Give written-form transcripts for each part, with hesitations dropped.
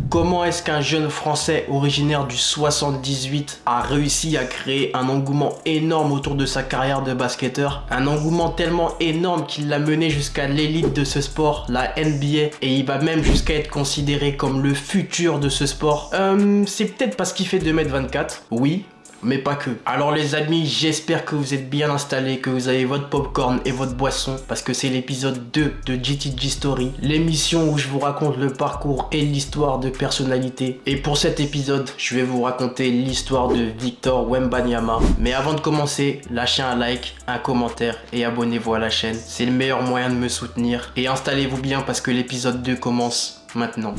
Comment est-ce qu'un jeune français originaire du 78 a réussi à créer un engouement énorme autour de sa carrière de basketteur? Un engouement tellement énorme qu'il l'a mené jusqu'à l'élite de ce sport, la NBA, et il va même jusqu'à être considéré comme le futur de ce sport. C'est peut-être parce qu'il fait 2m24, oui. Mais pas que. Alors les amis, j'espère que vous êtes bien installés, que vous avez votre popcorn et votre boisson, parce que c'est l'épisode 2 de GTG Story, l'émission où je vous raconte le parcours et l'histoire de personnalités. Et pour cet épisode, je vais vous raconter l'histoire de Victor Wembanyama. Mais avant de commencer, lâchez un like, un commentaire et abonnez-vous à la chaîne. C'est le meilleur moyen de me soutenir. Et installez-vous bien parce que l'épisode 2 commence maintenant.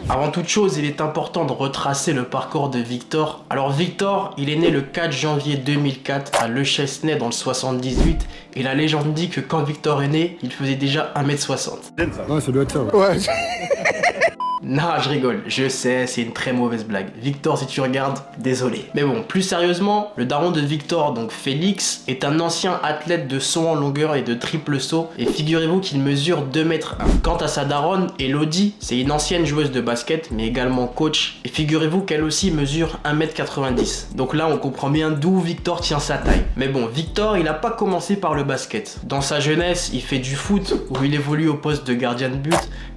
Avant toute chose, il est important de retracer le parcours de Victor. Alors Victor, il est né le 4 janvier 2004 à Le Chesnay dans le 78 et la légende dit que quand Victor est né, il faisait déjà 1m60. Ouais, ça doit être ça. Ouais. Non, je rigole, je sais, c'est une très mauvaise blague. Victor, si tu regardes, désolé. Mais bon, plus sérieusement, le daron de Victor, donc Félix, est un ancien athlète de saut en longueur et de triple saut, et figurez-vous qu'il mesure 2,1 m. Quant à sa daronne, Elodie, c'est une ancienne joueuse de basket, mais également coach, et figurez-vous qu'elle aussi mesure 1,90 m. Donc là, on comprend bien d'où Victor tient sa taille. Mais bon, Victor, il n'a pas commencé par le basket. Dans sa jeunesse, il fait du foot, où il évolue au poste de gardien de but,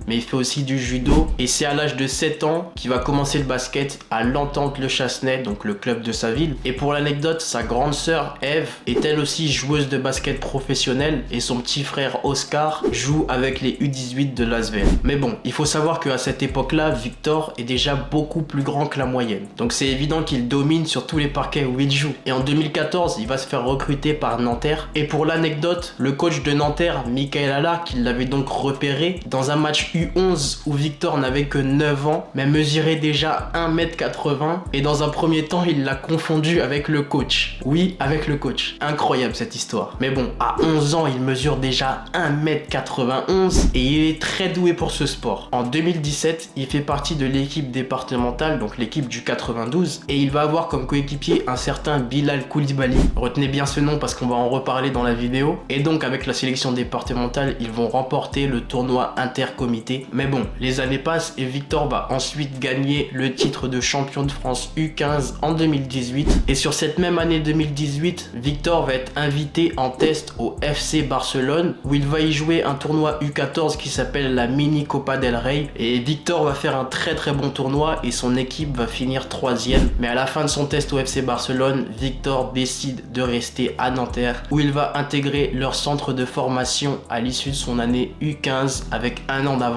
mais il fait aussi du judo et c'est à l'âge de 7 ans qu'il va commencer le basket à l'Entente Le Chesnay, donc le club de sa ville. Et pour l'anecdote, sa grande sœur Eve est elle aussi joueuse de basket professionnelle et son petit frère Oscar joue avec les U18 de Lasvel. Mais bon, il faut savoir qu'à cette époque-là, Victor est déjà beaucoup plus grand que la moyenne. Donc c'est évident qu'il domine sur tous les parquets où il joue. Et en 2014, il va se faire recruter par Nanterre. Et pour l'anecdote, le coach de Nanterre, Michael Alla, qui l'avait donc repéré dans un match U11 où Victor n'avait que 9 ans mais mesurait déjà 1m80 et dans un premier temps il l'a confondu avec le coach. Oui, avec le coach. Incroyable cette histoire. Mais bon, à 11 ans il mesure déjà 1m91 et il est très doué pour ce sport. En 2017, il fait partie de l'équipe départementale, donc l'équipe du 92 et il va avoir comme coéquipier un certain Bilal Koulibaly. Retenez bien ce nom parce qu'on va en reparler dans la vidéo. Et donc avec la sélection départementale, ils vont remporter le tournoi intercomité. Mais bon, les années passent et Victor va ensuite gagner le titre de champion de France U15 en 2018. Et sur cette même année 2018, Victor va être invité en test au FC Barcelone où il va y jouer un tournoi U14 qui s'appelle la Mini Copa del Rey. Et Victor va faire un très bon tournoi et son équipe va finir 3e. Mais à la fin de son test au FC Barcelone, Victor décide de rester à Nanterre où il va intégrer leur centre de formation à l'issue de son année U15 avec un an d'avance.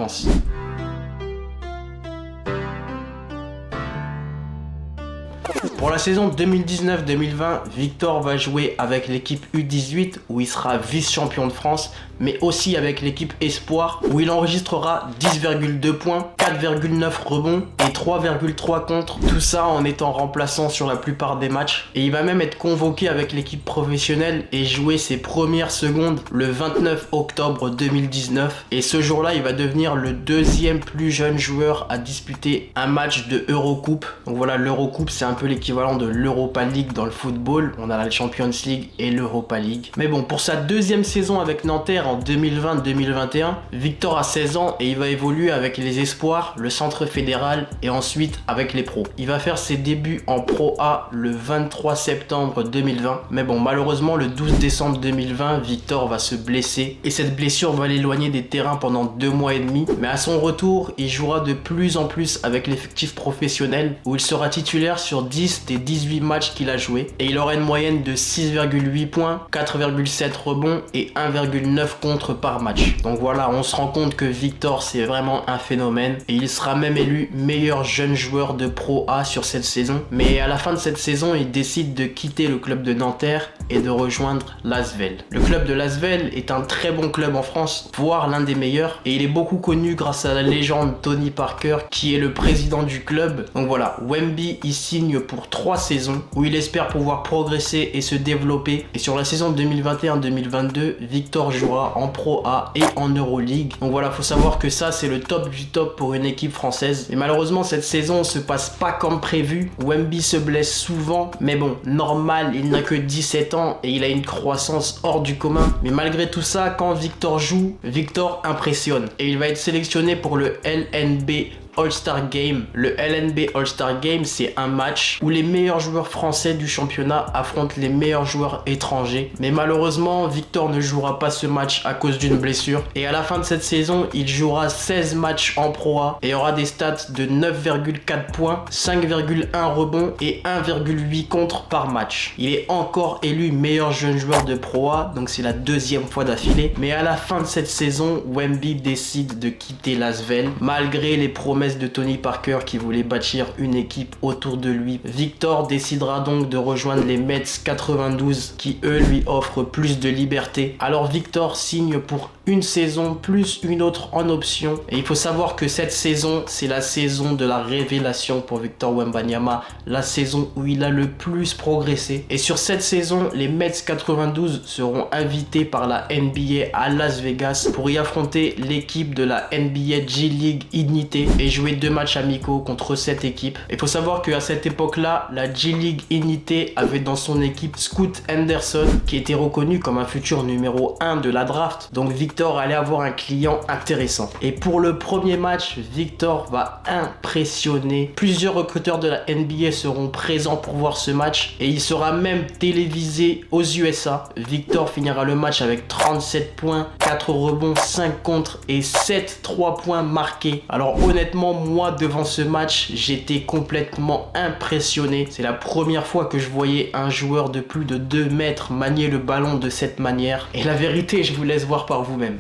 Pour la saison 2019-2020, Victor va jouer avec l'équipe U18 où il sera vice-champion de France, mais aussi avec l'équipe Espoir où il enregistrera 10,2 points, 4,9 rebonds et 3,3 contre, tout ça en étant remplaçant sur la plupart des matchs. Et il va même être convoqué avec l'équipe professionnelle et jouer ses premières secondes le 29 octobre 2019. Et ce jour-là, il va devenir le deuxième plus jeune joueur à disputer un match de Eurocoupe. Donc voilà, l'Eurocoupe, c'est un peu l'équivalent de l'Europa League dans le football. On a la Champions League et l'Europa League. Mais bon, pour sa deuxième saison avec Nanterre en 2020-2021, Victor a 16 ans et il va évoluer avec les Espoirs, le Centre Fédéral et ensuite avec les pros. Il va faire ses débuts en Pro A le 23 septembre 2020. Mais bon, malheureusement, le 12 décembre 2020, Victor va se blesser et cette blessure va l'éloigner des terrains pendant 2 mois et demi. Mais à son retour, il jouera de plus en plus avec l'effectif professionnel où il sera titulaire sur 10 des 18 matchs qu'il a joué et il aura une moyenne de 6,8 points, 4,7 rebonds et 1,9 contre par match. Donc voilà, on se rend compte que Victor c'est vraiment un phénomène et il sera même élu meilleur jeune joueur de Pro A sur cette saison. Mais à la fin de cette saison, il décide de quitter le club de Nanterre et de rejoindre Lasvel. Le club de Lasvel est un très bon club en France, voire l'un des meilleurs, et il est beaucoup connu grâce à la légende Tony Parker qui est le président du club. Donc voilà, Wemby il signe pour 3 saisons où il espère pouvoir progresser et se développer. Et sur la saison 2021-2022, Victor jouera en Pro A et en Euroleague. Donc voilà, faut savoir que ça c'est le top du top pour une équipe française. Et malheureusement cette saison se passe pas comme prévu. Wemby se blesse souvent, mais bon, normal, il n'a que 17 ans ans et il a une croissance hors du commun. Mais malgré tout ça, quand Victor joue, Victor impressionne. Et il va être sélectionné pour le LNB All-Star Game. Le LNB All-Star Game, c'est un match où les meilleurs joueurs français du championnat affrontent les meilleurs joueurs étrangers. Mais malheureusement, Victor ne jouera pas ce match à cause d'une blessure. Et à la fin de cette saison, il jouera 16 matchs en Pro A et aura des stats de 9,4 points, 5,1 rebonds et 1,8 contre par match. Il est encore élu meilleur jeune joueur de Pro A, donc c'est la deuxième fois d'affilée. Mais à la fin de cette saison, Wemby décide de quitter l'Asvel, malgré les promesses de Tony Parker qui voulait bâtir une équipe autour de lui. Victor décidera donc de rejoindre les Mets 92 qui eux lui offrent plus de liberté. Alors Victor signe pour une saison plus une autre en option et il faut savoir que cette saison c'est la saison de la révélation pour Victor Wembanyama, la saison où il a le plus progressé. Et sur cette saison, les Mets 92 seront invités par la NBA à Las Vegas pour y affronter l'équipe de la NBA G League Ignité et jouer 2 matchs amicaux contre cette équipe. Il faut savoir qu'à cette époque-là, la G League Ignité avait dans son équipe Scoot Henderson qui était reconnu comme un futur numéro 1 de la draft. Donc Victor allait avoir un client intéressant. Et pour le premier match, Victor va impressionner. Plusieurs recruteurs de la NBA seront présents pour voir ce match et il sera même télévisé aux USA. Victor finira le match avec 37 points, 4 rebonds, 5 contre et 7 3 points marqués. Alors honnêtement, moi devant ce match, j'étais complètement impressionné. C'est la première fois que je voyais un joueur de plus de 2 mètres manier le ballon de cette manière. Et la vérité, je vous laisse voir par vous-même.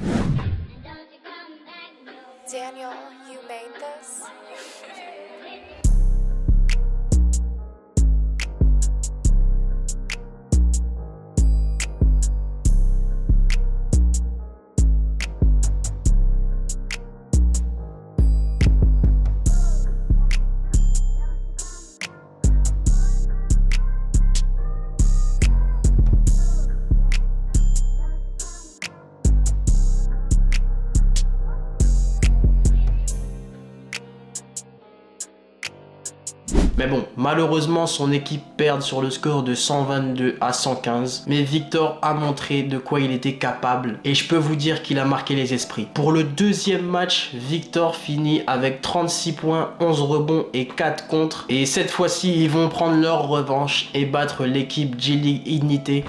Daniel, you made this? Mais bon, malheureusement, son équipe perd sur le score de 122 à 115. Mais Victor a montré de quoi il était capable. Et je peux vous dire qu'il a marqué les esprits. Pour le deuxième match, Victor finit avec 36 points, 11 rebonds et 4 contre. Et cette fois-ci, ils vont prendre leur revanche et battre l'équipe G League Ignité.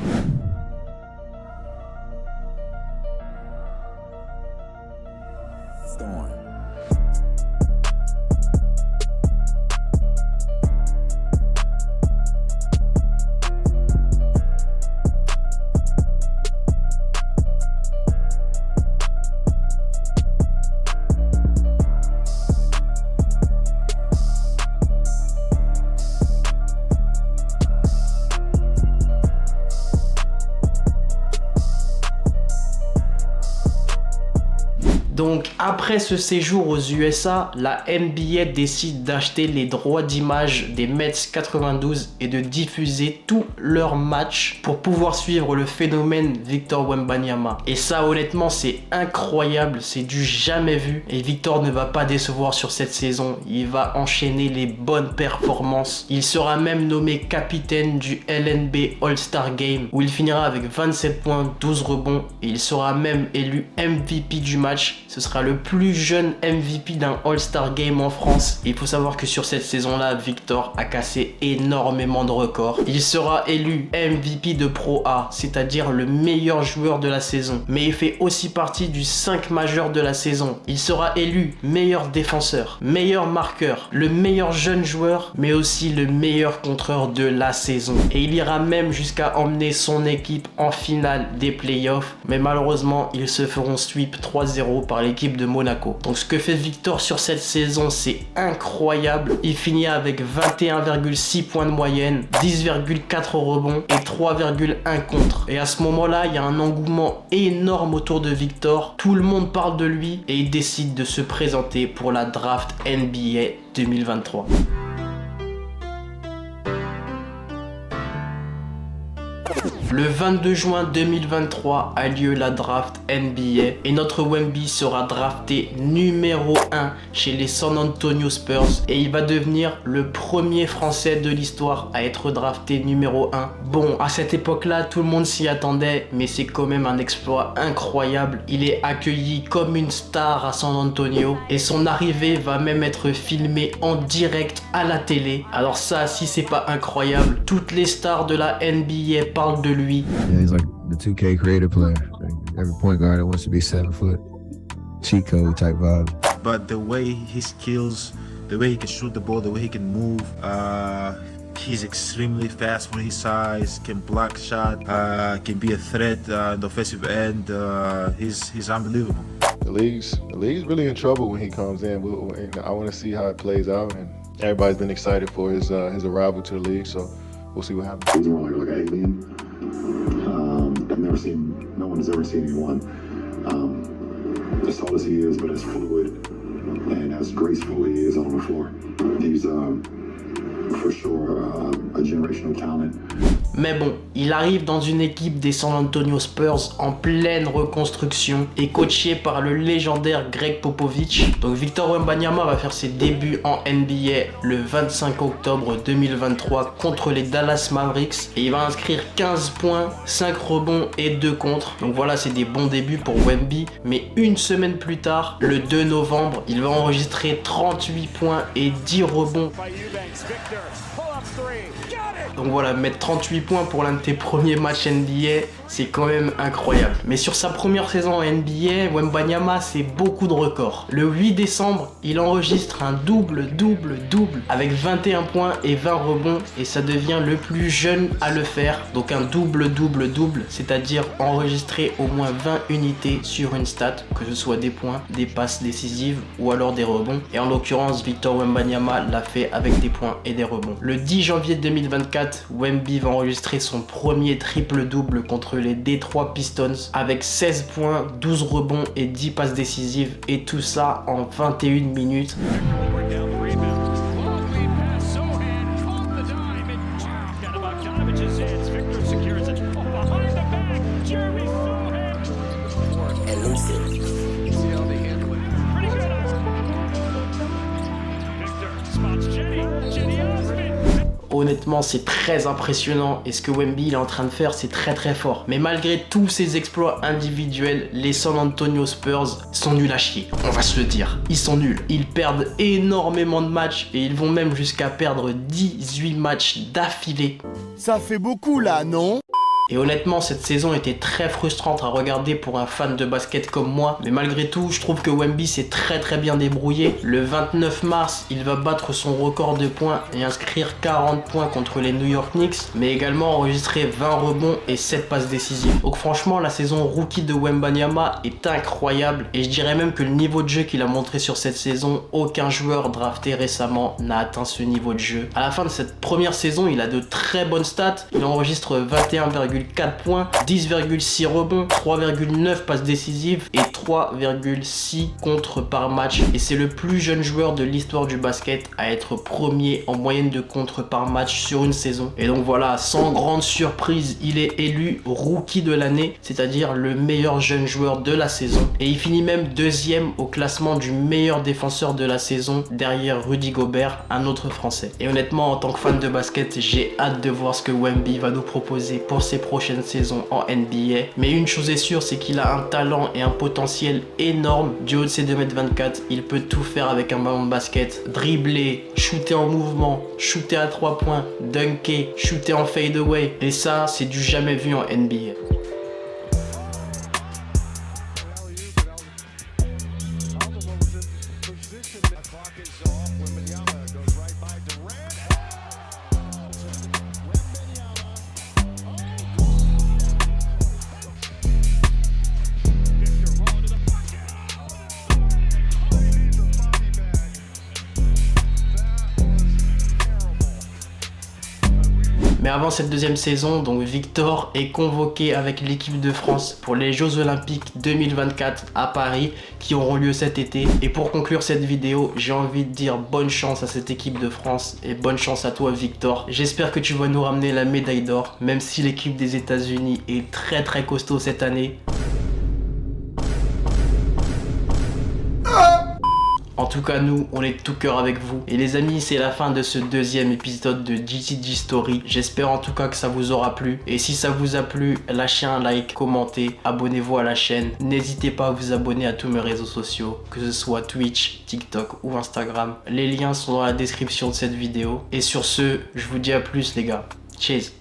Donc après ce séjour aux USA, la NBA décide d'acheter les droits d'image des Mets 92 et de diffuser tous leurs matchs pour pouvoir suivre le phénomène Victor Wembanyama. Et ça honnêtement c'est incroyable, c'est du jamais vu et Victor ne va pas décevoir sur cette saison, il va enchaîner les bonnes performances. Il sera même nommé capitaine du LNB All-Star Game où il finira avec 27 points, 12 rebonds et il sera même élu MVP du match. Ce sera le plus jeune MVP d'un All-Star Game en France. Et il faut savoir que sur cette saison-là, Victor a cassé énormément de records. Il sera élu MVP de Pro A, c'est-à-dire le meilleur joueur de la saison. Mais il fait aussi partie du 5 majeur de la saison. Il sera élu meilleur défenseur, meilleur marqueur, le meilleur jeune joueur, mais aussi le meilleur contreur de la saison. Et il ira même jusqu'à emmener son équipe en finale des playoffs. Mais malheureusement, ils se feront sweep 3-0 par l'équipe de Monaco. Donc ce que fait Victor sur cette saison, c'est incroyable. Il finit avec 21,6 points de moyenne, 10,4 rebonds et 3,1 contre. Et à ce moment-là, il y a un engouement énorme autour de Victor. Tout le monde parle de lui et il décide de se présenter pour la draft NBA 2023. Le 22 juin 2023 a lieu la draft NBA et notre Wemby sera drafté numéro 1 chez les San Antonio Spurs et il va devenir le premier Français de l'histoire à être drafté numéro 1. Bon, à cette époque-là, tout le monde s'y attendait, mais c'est quand même un exploit incroyable. Il est accueilli comme une star à San Antonio et son arrivée va même être filmée en direct à la télé. Alors ça, si c'est pas incroyable, toutes les stars de la NBA parlent de lui. Yeah, he's like the 2K creative player. Like every point guard that wants to be 7 foot, cheat code type vibe. But the way his skills, the way he can shoot the ball, the way he can move, he's extremely fast for his size, can block shot, can be a threat in the offensive end. He's unbelievable. The league's really in trouble when he comes in. I want to see how it plays out, and everybody's been excited for his arrival to the league. So we'll see what happens. He's more like an alien. No one has ever seen anyone as tall as he is, but as fluid and as graceful he is on the floor. He's for sure a generational talent. Mais bon, il arrive dans une équipe des San Antonio Spurs en pleine reconstruction et coaché par le légendaire Greg Popovich. Donc Victor Wembanyama va faire ses débuts en NBA le 25 octobre 2023 contre les Dallas Mavericks et il va inscrire 15 points, 5 rebonds et 2 contres. Donc voilà, c'est des bons débuts pour Wemby. Mais une semaine plus tard, le 2 novembre, il va enregistrer 38 points et 10 rebonds. Donc voilà, mettre 38 points pour l'un de tes premiers matchs NBA, c'est quand même incroyable. Mais sur sa première saison en NBA, Wembanyama, c'est beaucoup de records. Le 8 décembre, il enregistre un double-double-double avec 21 points et 20 rebonds et ça devient le plus jeune à le faire. Donc un double-double-double, c'est-à-dire enregistrer au moins 20 unités sur une stat, que ce soit des points, des passes décisives ou alors des rebonds. Et en l'occurrence, Victor Wembanyama l'a fait avec des points et des rebonds. Le 10 janvier 2024, Wemby va enregistrer son premier triple-double contre les Detroit Pistons avec 16 points, 12 rebonds et 10 passes décisives et tout ça en 21 minutes. Honnêtement, c'est très impressionnant et ce que Wemby est en train de faire, c'est très fort. Mais malgré tous ses exploits individuels, les San Antonio Spurs sont nuls à chier. On va se le dire, ils sont nuls. Ils perdent énormément de matchs et ils vont même jusqu'à perdre 18 matchs d'affilée. Ça fait beaucoup là, non ? Et honnêtement, cette saison était très frustrante à regarder pour un fan de basket comme moi. Mais malgré tout, je trouve que Wemby s'est très bien débrouillé. Le 29 mars, il va battre son record de points et inscrire 40 points contre les New York Knicks. Mais également enregistrer 20 rebonds et 7 passes décisives. Donc franchement, la saison rookie de Wembanyama est incroyable. Et je dirais même que le niveau de jeu qu'il a montré sur cette saison, aucun joueur drafté récemment n'a atteint ce niveau de jeu. À la fin de cette première saison, il a de très bonnes stats. Il enregistre 21,4 points, 10,6 rebonds, 3,9 passes décisives et 3,6 contres par match. Et c'est le plus jeune joueur de l'histoire du basket à être premier en moyenne de contres par match sur une saison. Et donc voilà, sans grande surprise, il est élu rookie de l'année, c'est-à-dire le meilleur jeune joueur de la saison. Et il finit même deuxième au classement du meilleur défenseur de la saison, derrière Rudy Gobert, un autre français. Et honnêtement, en tant que fan de basket, j'ai hâte de voir ce que Wemby va nous proposer pour ses prochaine saison en NBA. Mais une chose est sûre, c'est qu'il a un talent et un potentiel énorme. Du haut de ses 2m24, il peut tout faire avec un ballon de basket. Dribbler, shooter en mouvement, shooter à 3 points, dunker, shooter en fade away. Et ça, c'est du jamais vu en NBA. Mais Mais avant cette deuxième saison, donc Victor est convoqué avec l'équipe de France pour les Jeux Olympiques 2024 à Paris qui auront lieu cet été. Et pour conclure cette vidéo, j'ai envie de dire bonne chance à cette équipe de France et bonne chance à toi Victor. J'espère que tu vas nous ramener la médaille d'or, même si l'équipe des États-Unis est très costaud cette année. En tout cas, nous, on est de tout cœur avec vous. Et les amis, c'est la fin de ce deuxième épisode de GTG Story. J'espère en tout cas que ça vous aura plu. Et si ça vous a plu, lâchez un like, commentez, abonnez-vous à la chaîne. N'hésitez pas à vous abonner à tous mes réseaux sociaux, que ce soit Twitch, TikTok ou Instagram. Les liens sont dans la description de cette vidéo. Et sur ce, je vous dis à plus les gars. Cheers.